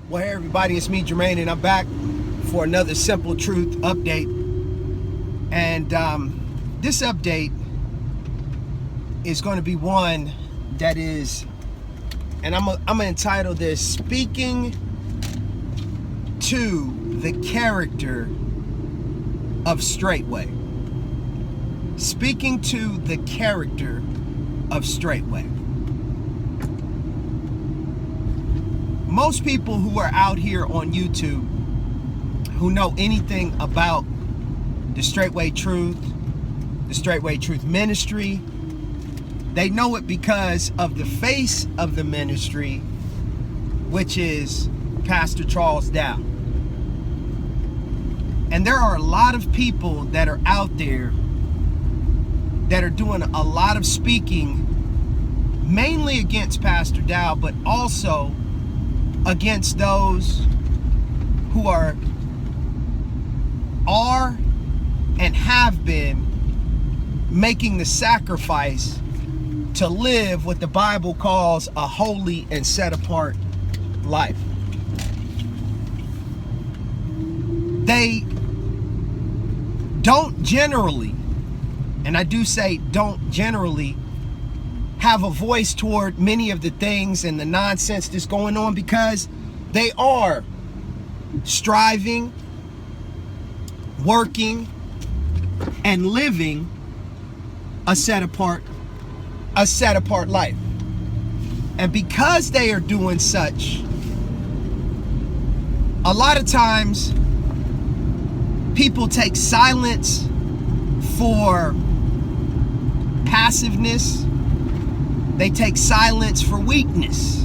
Well, hey everybody, it's me, Jermaine, and I'm back for another Simple Truth update. And this update is going to be one that is, and I'm gonna entitle this, Speaking to the Character of Straitway. Speaking to the character of Straitway. Most people who are out here on YouTube who know anything about the Straitway Truth, the Straitway Truth Ministry, they know it because of the face of the ministry, which is Pastor PastorDowell. And there are a lot of people that are out there that are doing a lot of speaking, mainly against Pastor Dowell, but also against those who are and have been making the sacrifice to live what the Bible calls a holy and set apart life. They don't generally, and I do say don't generally, have a voice toward many of the things and the nonsense that's going on, because they are striving, working, and living a set apart life. And because they are doing such, a lot of times people take silence for passiveness. They take silence for weakness.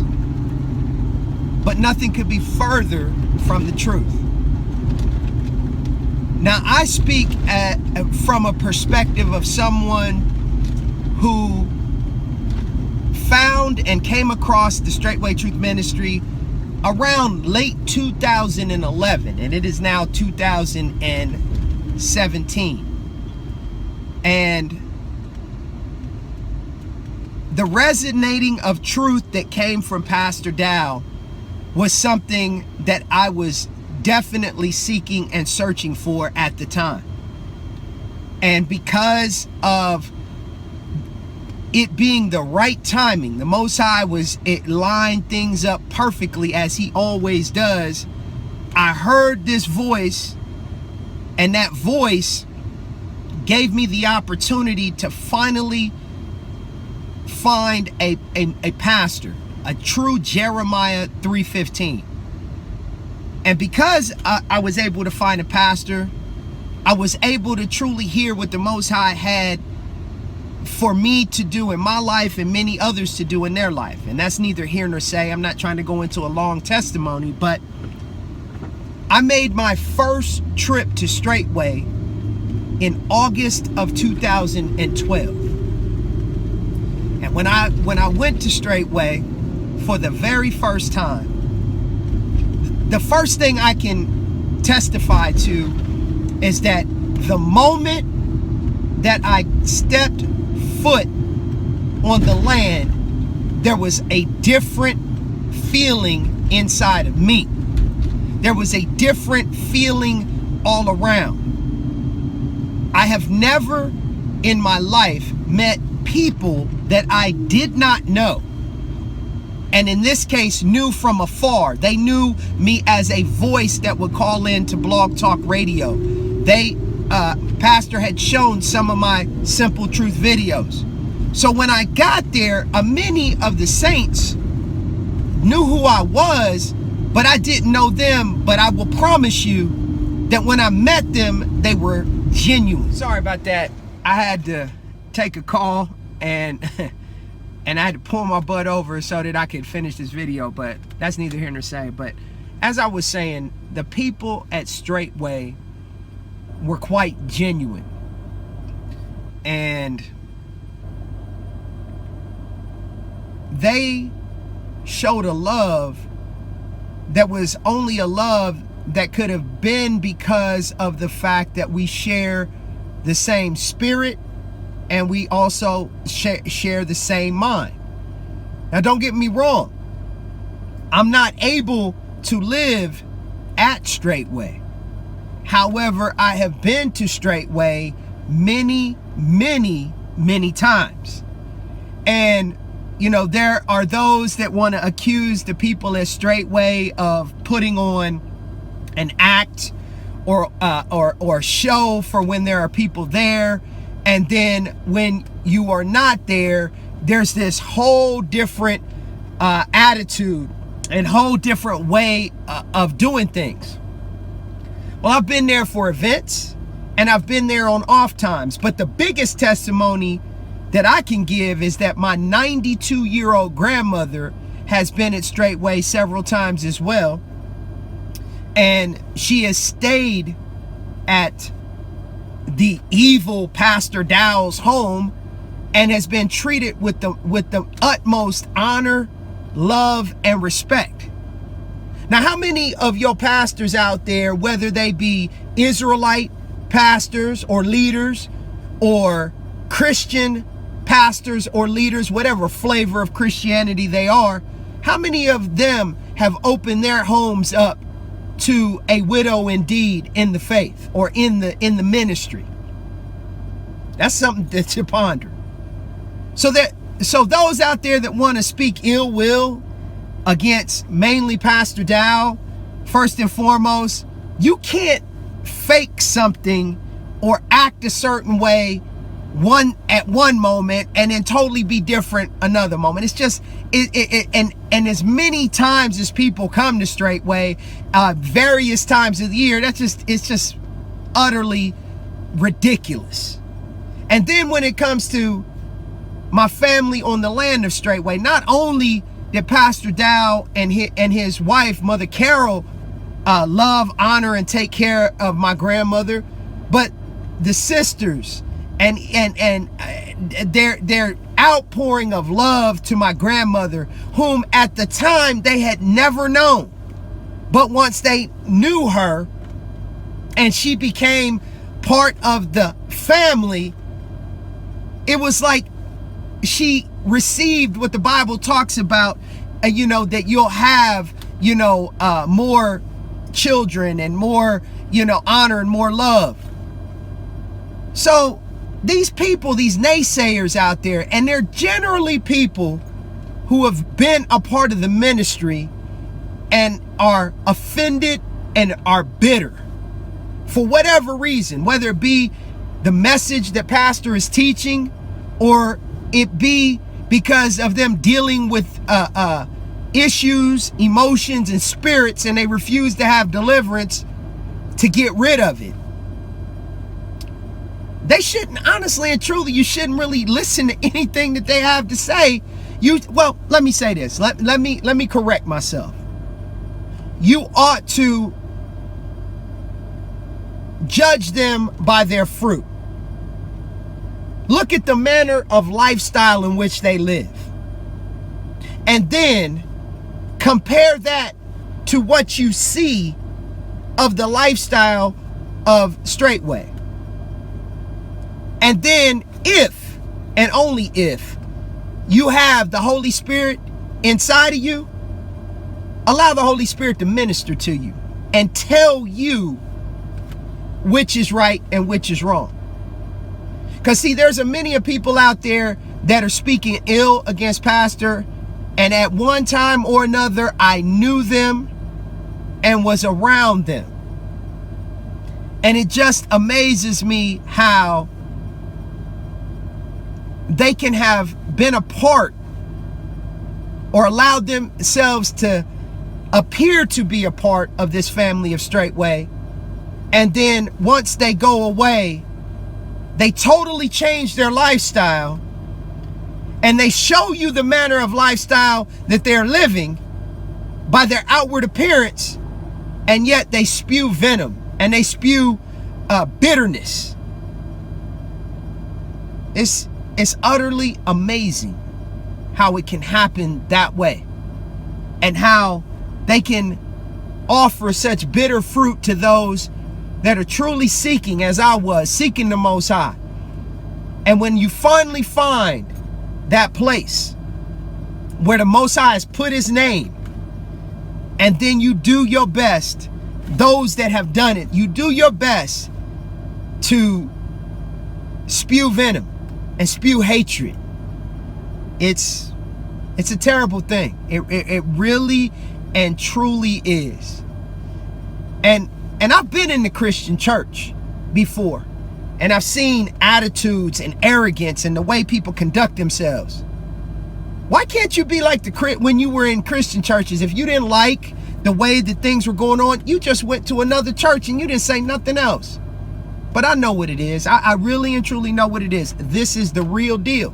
But nothing could be further from the truth. Now, I speak from a perspective of someone who found and came across the Straitway Truth Ministry around late 2011, and it is now 2017. And the resonating of truth that came from Pastor Dowell was something that I was definitely seeking and searching for at the time. And because of it being the right timing, the Most High it lined things up perfectly, as he always does. I heard this voice, and that voice gave me the opportunity to finally find a pastor, a true Jeremiah 3:15. And because I was able to find a pastor, I was able to truly hear what the Most High had for me to do in my life and many others to do in their life. And that's neither here nor say. I'm not trying to go into a long testimony, but I made my first trip to Straitway in August of 2012. And when I went to Straitway for the very first time, the first thing I can testify to is that the moment that I stepped foot on the land, there was a different feeling inside of me. There was a different feeling all around. I have never in my life met people that I did not know, and in this case knew from afar. They knew me as a voice that would call in to Blog Talk Radio. Pastor had shown some of my Simple Truth videos. So when I got there, many of the saints knew who I was, but I didn't know them. But I will promise you that when I met them, they were genuine. Sorry about that. I had to take a call and I had to pull my butt over so that I could finish this video, but that's neither here nor say. But as I was saying, the people at Straitway were quite genuine, and they showed a love that was only a love that could have been because of the fact that we share the same spirit and we also share the same mind. Now, don't get me wrong. I'm not able to live at Straitway. However, I have been to Straitway many, many, many times. And, you know, there are those that want to accuse the people at Straitway of putting on an act or show for when there are people there. And then when you are not there, there's this whole different attitude and whole different way of doing things. Well, I've been there for events and I've been there on off times, but the biggest testimony that I can give is that my 92-year-old grandmother has been at Straitway several times as well, and she has stayed at the evil PastorDowell's home and has been treated with the utmost honor, love, and respect. Now, how many of your pastors out there, whether they be Israelite pastors or leaders or Christian pastors or leaders, whatever flavor of Christianity they are, how many of them have opened their homes up to a widow indeed in the faith or in the ministry? That's something to ponder. So those out there that want to speak ill will against mainly PastorDowell, first and foremost, you can't fake something or act a certain way at one moment and then totally be different another moment. It's just and as many times as people come to Straitway, various times of the year, it's just utterly ridiculous. And then when it comes to my family on the land of Straitway, not only did PastorDowell and his wife, Mother Carol, love, honor, and take care of my grandmother, but the sisters and their outpouring of love to my grandmother, whom at the time they had never known. But once they knew her and she became part of the family, it was like she received what the Bible talks about, that you'll have, more children and more, honor and more love. So these people, these naysayers out there, and they're generally people who have been a part of the ministry and are offended and are bitter for whatever reason, whether it be the message that pastor is teaching or it be because of them dealing with issues, emotions, and spirits, and they refuse to have deliverance to get rid of it. They shouldn't, honestly and truly, you shouldn't really listen to anything that they have to say. Well, let me say this. Let me correct myself. You ought to judge them by their fruit. Look at the manner of lifestyle in which they live. And then compare that to what you see of the lifestyle of Straitway. And then if, and only if, you have the Holy Spirit inside of you, allow the Holy Spirit to minister to you and tell you which is right and which is wrong. Because see, there's a many of people out there that are speaking ill against pastor, and at one time or another I knew them and was around them. And it just amazes me how they can have been a part or allowed themselves to appear to be a part of this family of Straitway, and then once they go away, they totally change their lifestyle and they show you the manner of lifestyle that they're living by their outward appearance, and yet they spew venom and they spew bitterness. It's utterly amazing how it can happen that way, and how they can offer such bitter fruit to those that are truly seeking, as I was, seeking the Most High. And when you finally find that place where the Most High has put his name, And then you do your best, those that have done it, you do your best to spew venom and spew hatred. It's a terrible thing. It really and truly is. And I've been in the Christian church before, and I've seen attitudes and arrogance and the way people conduct themselves. Why can't you be like when you were in Christian churches? If you didn't like the way that things were going on, you just went to another church and you didn't say nothing else. But I know what it is. I really and truly know what it is. This is the real deal.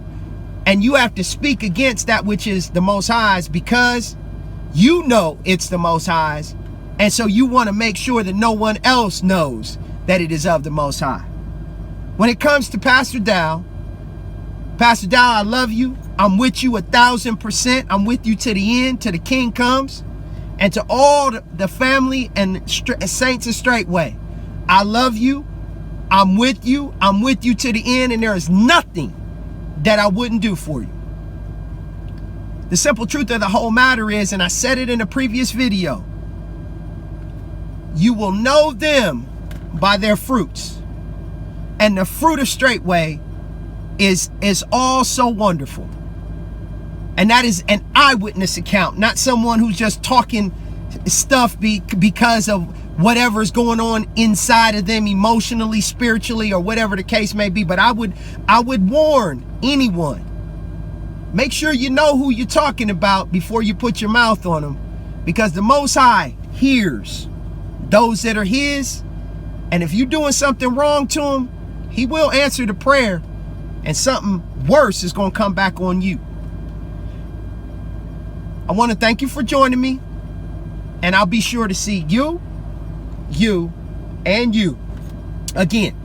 And you have to speak against that which is the Most High's, because you know it's the Most High's. And so you want to make sure that no one else knows that it is of the Most High. When it comes to PastorDowell, I love you. I'm with you 1,000%. I'm with you to the end, till the King comes. And to all the family and saints of Straitway, I love you. I'm with you. I'm with you to the end, and there is nothing that I wouldn't do for you. The simple truth of the whole matter is, and I said it in a previous video, you will know them by their fruits. And the fruit of Straitway is all so wonderful. And that is an eyewitness account, not someone who's just talking stuff because of whatever's going on inside of them emotionally, spiritually, or whatever the case may be. But I would warn anyone, make sure you know who you're talking about before you put your mouth on them, because the Most High hears those that are his. And if you're doing something wrong to him, he will answer the prayer, and something worse is going to come back on you. I want to thank you for joining me, and I'll be sure to see you, and you again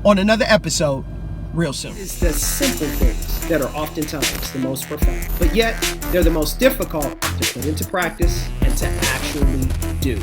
on another episode real soon. It's the simple things that are oftentimes the most profound, but yet they're the most difficult to put into practice and to actually do.